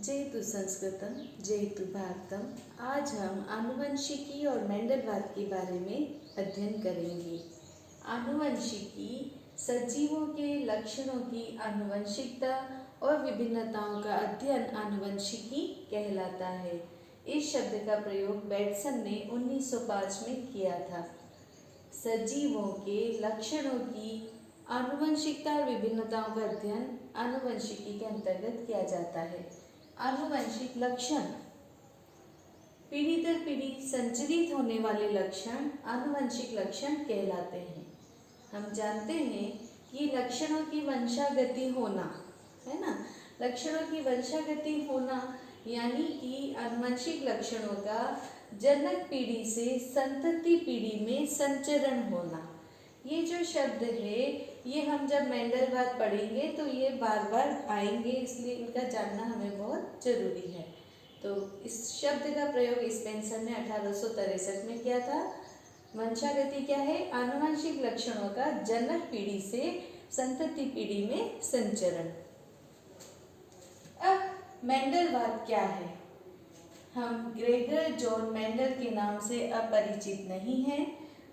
जयतु संस्कृतम जयतु भारतम। आज हम आनुवंशिकी और मेंडलवाद के बारे में अध्ययन करेंगे। आनुवंशिकी सजीवों के लक्षणों की आनुवंशिकता और विभिन्नताओं का अध्ययन आनुवंशिकी कहलाता है। इस शब्द का प्रयोग बेटसन ने 1905 में किया था। सजीवों के लक्षणों की आनुवंशिकता और विभिन्नताओं का अध्ययन आनुवंशिकी के अंतर्गत किया जाता है। आनुवंशिक लक्षण पीढ़ी दर पीढ़ी संचरित होने वाले लक्षण आनुवंशिक लक्षण कहलाते हैं। हम जानते हैं कि लक्षणों की वंशागति होना है ना, लक्षणों की वंशागति होना यानी कि आनुवंशिक लक्षणों का जनक पीढ़ी से संतति पीढ़ी में संचरण होना। ये जो शब्द है ये हम जब मेंडलवाद पढ़ेंगे तो ये बार बार आएंगे, इसलिए इनका जानना हमें बहुत जरूरी है। तो इस शब्द का प्रयोग स्पेंसर ने 1863 में किया था। वंशागति क्या है? आनुवंशिक लक्षणों का जनक पीढ़ी से संतति पीढ़ी में संचरण। अब मेंडलवाद क्या है? हम ग्रेगर जॉन मेंडल के नाम से अपरिचित नहीं हैं।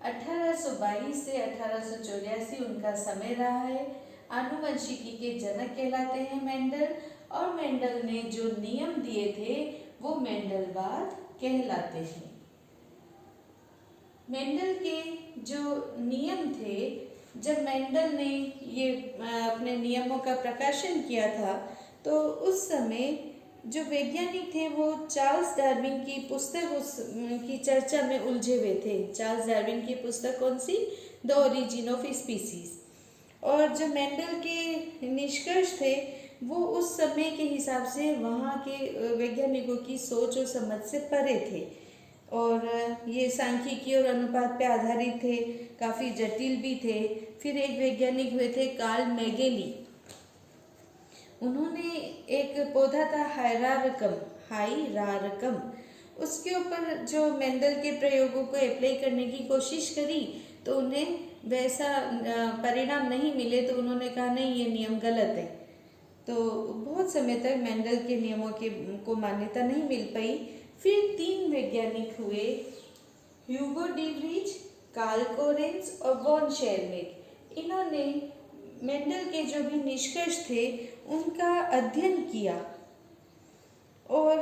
1822 से 1884 उनका समय रहा है। आनुवंशिकी के जनक कहलाते हैं मेंडल, और मेंडल ने जो नियम दिए थे वो मेंडलवाद कहलाते हैं। मेंडल के जो नियम थे, जब मेंडल ने ये अपने नियमों का प्रकाशन किया था तो उस समय जो वैज्ञानिक थे वो चार्ल्स डार्विन की पुस्तक की चर्चा में उलझे हुए थे। चार्ल्स डार्विन की पुस्तक कौन सी? The origin of species. और जो मेंडल के निष्कर्ष थे वो उस समय के हिसाब से वहाँ के वैज्ञानिकों की सोच और समझ से परे थे, और ये सांख्यिकी और अनुपात पे आधारित थे, काफ़ी जटिल भी थे। फिर एक वैज्ञानिक हुए थे कार्ल मेगेली। उन्होंने एक पौधा था हाइरारकम, उसके ऊपर जो मेंडल के प्रयोगों को अप्लाई करने की कोशिश करी तो उन्हें वैसा परिणाम नहीं मिले, तो उन्होंने कहा नहीं ये नियम गलत है। तो बहुत समय तक मेंडल के नियमों को मान्यता नहीं मिल पाई। फिर 3 वैज्ञानिक हुए, Hugo de Vries, Carl Correns और वॉन शेरमेक। इन्होंने मेंडल के जो भी निष्कर्ष थे उनका अध्ययन किया, और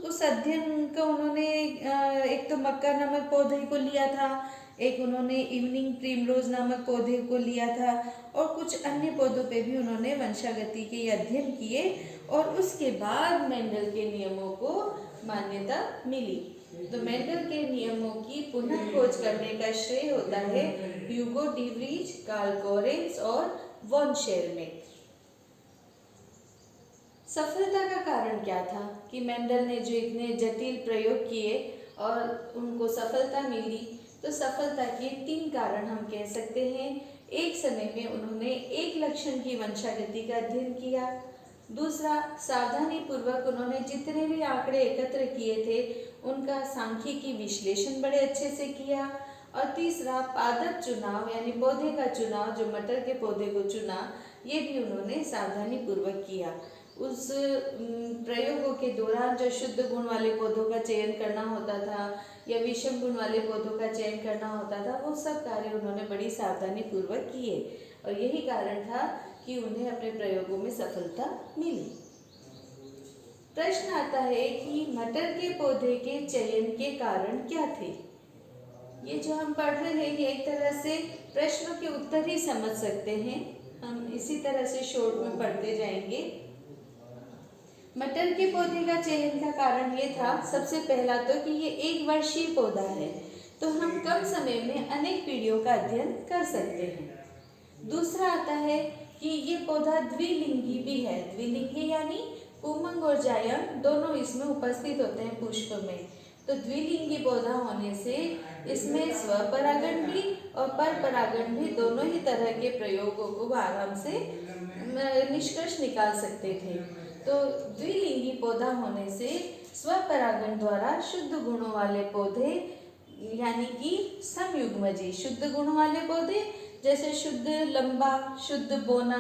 उस अध्ययन का उन्होंने एक तो मक्का नामक पौधे को लिया था, एक उन्होंने इवनिंग प्रिमरोज नामक पौधे को लिया था, और कुछ अन्य पौधों पे भी उन्होंने वंशागति के अध्ययन किए, और उसके बाद मेंडल के नियमों को मान्यता मिली। तो मेंडल के नियमों की पुनः खोज करने का श्रेय होता है Hugo de Vries, Carl Correns और वॉन शेरमेक। सफलता का कारण क्या था कि मेंडल ने जो इतने जटिल प्रयोग किए और उनको सफलता मिली? तो सफलता के 3 कारण हम कह सकते हैं। एक समय में उन्होंने एक लक्षण की वंशागति का अध्ययन किया। दूसरा, सावधानी पूर्वक उन्होंने जितने भी आंकड़े एकत्र किए थे उनका सांख्यिकी विश्लेषण बड़े अच्छे से किया। और तीसरा, पादप चुनाव यानी पौधे का चुनाव, जो मटर के पौधे को चुना, ये भी उन्होंने सावधानी पूर्वक किया। उस प्रयोगों के दौरान जो शुद्ध गुण वाले पौधों का चयन करना होता था या विषम गुण वाले पौधों का चयन करना होता था, वो सब कार्य उन्होंने बड़ी सावधानी पूर्वक किए, और यही कारण था कि उन्हें अपने प्रयोगों में सफलता मिली। प्रश्न आता है कि मटर के पौधे के चयन के कारण क्या थे? ये जो हम पढ़ रहे हैं ये एक तरह से प्रश्नों के उत्तर ही समझ सकते हैं। हम इसी तरह से शॉर्ट में पढ़ते जाएंगे। मटर के पौधे का चयन का कारण ये था, सबसे पहला तो कि ये 1 वर्षीय पौधा है, तो हम कम समय में अनेक पीढ़ियों का अध्ययन कर सकते हैं। दूसरा आता है कि ये पौधा द्विलिंगी भी है। द्विलिंगी यानी पुंमंग और जायंग दोनों इसमें उपस्थित होते हैं पुष्प में। तो द्विलिंगी पौधा होने से इसमें स्वपरागण भी और परपरागण भी दोनों ही तरह के प्रयोगों को आराम से निष्कर्ष निकाल सकते थे। तो द्विलिंगी पौधा होने से स्वपरागण द्वारा शुद्ध गुणों वाले पौधे यानी कि समयुग्मजी, शुद्ध गुणों वाले पौधे जैसे शुद्ध लंबा, शुद्ध बोना,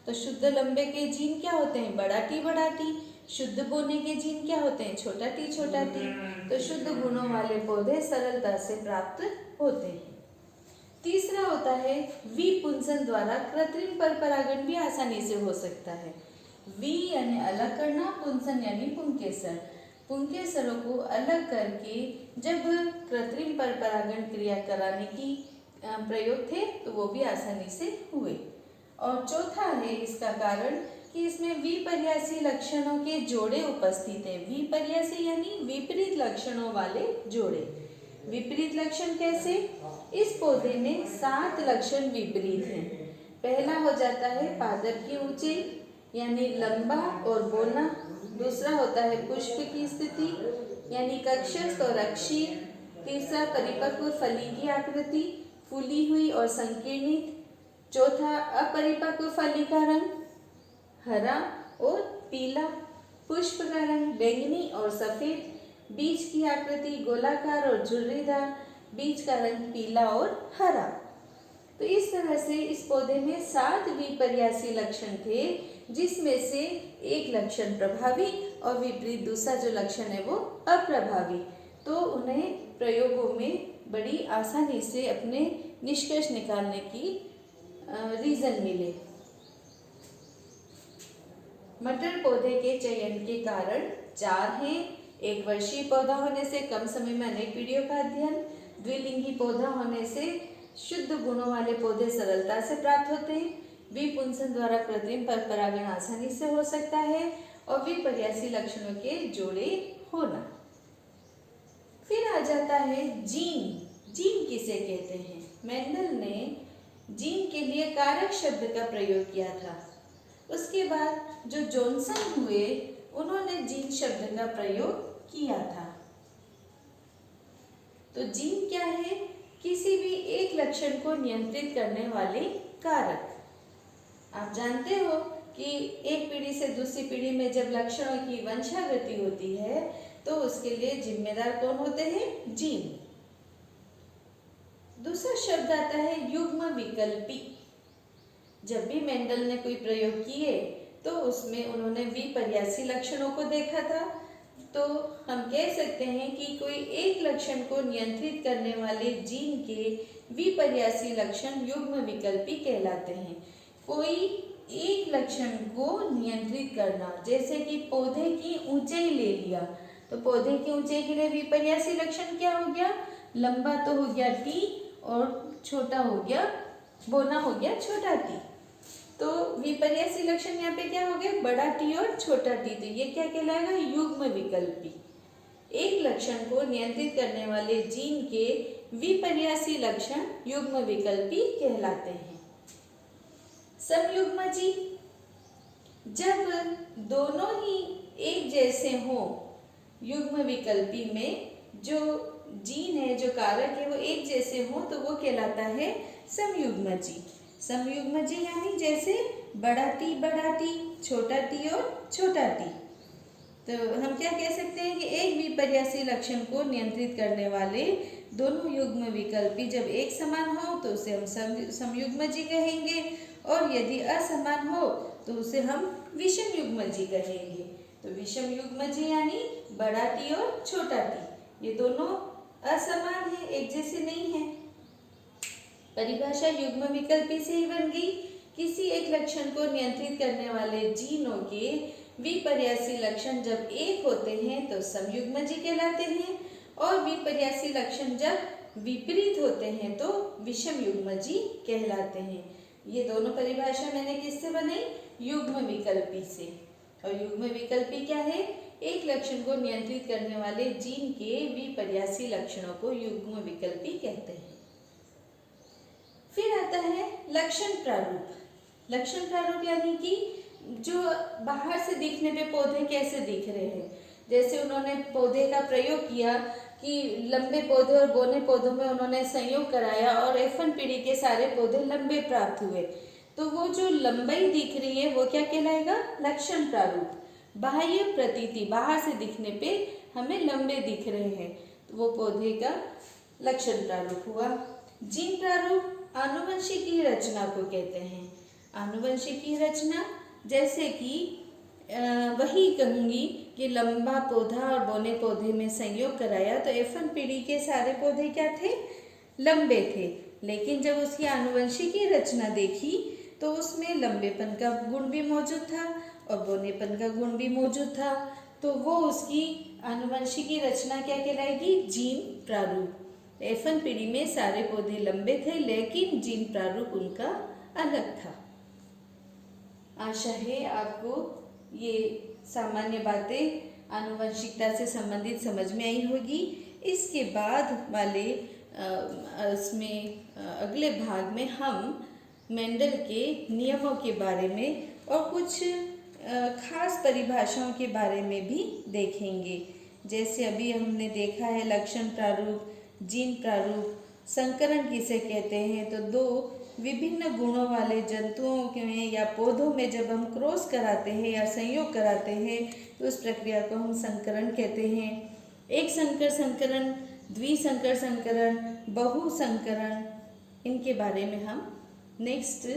तो शुद्ध लंबे के जीन क्या होते हैं, बड़ा टी बड़ा टी। शुद्ध बोने के जीन क्या होते हैं, छोटा टी छोटा टी। तो शुद्ध गुणों वाले पौधे सरलता से प्राप्त होते हैं। तीसरा होता है विपुंसन द्वारा कृत्रिम परपरागण भी आसानी से हो सकता है। वि यानी अलग करना, पुंसन यानी पुंकेसर। पुंकेसरों को अलग करके जब कृत्रिम परपरागण क्रिया कराने की प्रयोग थे तो वो भी आसानी से हुए। और चौथा है इसका कारण कि इसमें विपर्यासी लक्षणों के जोड़े उपस्थित है। विपर्यासी यानी विपरीत लक्षणों वाले जोड़े। विपरीत लक्षण कैसे, इस पौधे में 7 लक्षण विपरीत हैं। पहला हो जाता है पादप की ऊंचाई यानी लंबा और बोना। दूसरा होता है पुष्प की स्थिति यानी कक्षस्थ और अक्षीय। तीसरा परिपक्व फली की आकृति, फूली हुई और संकीर्णित। चौथा अपरिपक्व फली का रंग हरा और पीला। पुष्प का रंग बैंगनी और सफेद। बीज की आकृति गोलाकार और झुर्रीदार। बीज का रंग पीला और हरा। तो इस तरह से इस पौधे में 7 विपर्यासी लक्षण थे, जिसमें से एक लक्षण प्रभावी और विपरीत दूसरा जो लक्षण है वो अप्रभावी। तो उन्हें प्रयोगों में बड़ी आसानी से अपने निष्कर्ष निकालने की रीजन मिले। मटर पौधे के चयन के कारण 4 हैं। 1 वर्षीय पौधा होने से कम समय में अनेक पीढ़ियों का अध्ययन। द्विलिंगी पौधा होने से शुद्ध गुणों वाले पौधे सरलता से प्राप्त होते हैं। विपुंसन द्वारा कृत्रिम परपरागण आसानी से हो सकता है और विपर्यासी लक्षणों के जोड़े होना। फिर आ जाता है जीन। जीन किसे कहते हैं? मेंडल ने जीन के लिए कारक शब्द का प्रयोग किया था। उसके बाद जो जॉनसन हुए उन्होंने जीन शब्द का प्रयोग किया था। तो जीन क्या है? किसी भी एक लक्षण को नियंत्रित करने वाले कारक। आप जानते हो कि एक पीढ़ी से दूसरी पीढ़ी में जब लक्षणों की वंशागति होती है तो उसके लिए जिम्मेदार कौन होते हैं? जीन। दूसरा शब्द आता है युग्म विकल्पी। जब भी मेंडल ने कोई प्रयोग किए तो उसमें उन्होंने विपर्यासी लक्षणों को देखा था। तो हम कह सकते हैं कि कोई एक लक्षण को नियंत्रित करने वाले जीन के विपर्यासी लक्षण युग्म विकल्पी कहलाते हैं। कोई एक लक्षण को नियंत्रित करना, जैसे कि पौधे की ऊंचाई ले लिया, तो पौधे की ऊंचाई के लिए विपर्यासी लक्षण क्या हो गया? लंबा तो हो गया टी और छोटा हो गया, बोना हो गया छोटा टी। तो विपर्यासी लक्षण यहाँ पे क्या हो गया? बड़ा टी और छोटा टी। तो ये क्या कहलाएगा? युग्म विकल्पी। एक लक्षण को नियंत्रित करने वाले जीन के विपर्यासी लक्षण युग्म विकल्पी कहलाते हैं। समयुग्मजी, जब दोनों ही एक जैसे हो, युग्म विकल्पी में जो जीन है, जो कारक है, वो एक जैसे हो तो वो कहलाता है समयुग्मजी। समयुग्मजी यानी जैसे बड़ा टी, छोटा टी और छोटा टी। तो हम क्या कह सकते हैं कि एक विपर्यासी लक्षण को नियंत्रित करने वाले दोनों युग्म विकल्पी जब एक समान हो तो उसे हम समयुग्मजी कहेंगे, और यदि असमान हो तो उसे हम विषम युग्मजी कहेंगे। तो विषम युग्मजी यानी बड़ा टी और छोटा टी, ये दोनों असमान है, एक जैसे नहीं है। परिभाषा युग्म विकल्पी से ही बन गई। किसी एक लक्षण को नियंत्रित करने वाले जीनों के विपर्यासी लक्षण जब एक होते हैं तो समयुग्मजी कहलाते हैं, और विपर्यासी लक्षण जब विपरीत होते हैं तो विषम युग्मजी कहलाते हैं। ये दोनों परिभाषा मैंने किससे बनाई? युग्म विकल्पी से। और युग्म विकल्पी क्या है? एक लक्षण को नियंत्रित करने वाले जीन के विपर्यासी लक्षणों को युग्म विकल्पी कहते हैं। फिर आता है लक्षण प्रारूप। लक्षण प्रारूप यानी कि जो बाहर से दिखने पे पौधे कैसे दिख रहे हैं। जैसे उन्होंने पौधे का प्रयोग किया कि लंबे पौधे और बोने पौधों में उन्होंने संयोग कराया और F1 पीढ़ी के सारे पौधे लंबे प्राप्त हुए। तो वो जो लंबाई दिख रही है वो क्या कहलाएगा? लक्षण प्रारूप। बाह्य प्रतीति, बाहर से दिखने पे हमें लंबे दिख रहे हैं तो वो पौधे का लक्षण प्रारूप हुआ। जीन प्रारूप आनुवंशिकी रचना को कहते हैं। आनुवंशिकी रचना, जैसे कि वही कहूँगी कि लंबा पौधा और बौने पौधे में संयोग कराया तो F1 पीढ़ी के सारे पौधे क्या थे, लंबे थे। लेकिन जब उसकी आनुवंशिकी रचना देखी तो उसमें लंबेपन का गुण भी मौजूद था और बौनेपन का गुण भी मौजूद था, तो वो उसकी आनुवंशिकी रचना क्या कहलाएगी, जीन प्रारूप। F1 पीढ़ी में सारे पौधे लंबे थे लेकिन जीन प्रारूप उनका अलग था। आशा है आपको ये सामान्य बातें आनुवंशिकता से संबंधित समझ में आई होगी। इसके बाद वाले इसमें अगले भाग में हम मेंडल के नियमों के बारे में और कुछ खास परिभाषाओं के बारे में भी देखेंगे। जैसे अभी हमने देखा है लक्षण प्रारूप, जीन प्रारूप, संकरण किसे कहते हैं, तो दो विभिन्न गुणों वाले जंतुओं में या पौधों में जब हम क्रॉस कराते हैं या संयोग कराते हैं तो उस प्रक्रिया को हम संकरण कहते हैं। एक संकर संकरण, द्विसंकर संकरण, बहु संकरण, इनके बारे में हम नेक्स्ट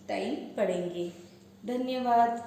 टाइम पढ़ेंगे। धन्यवाद।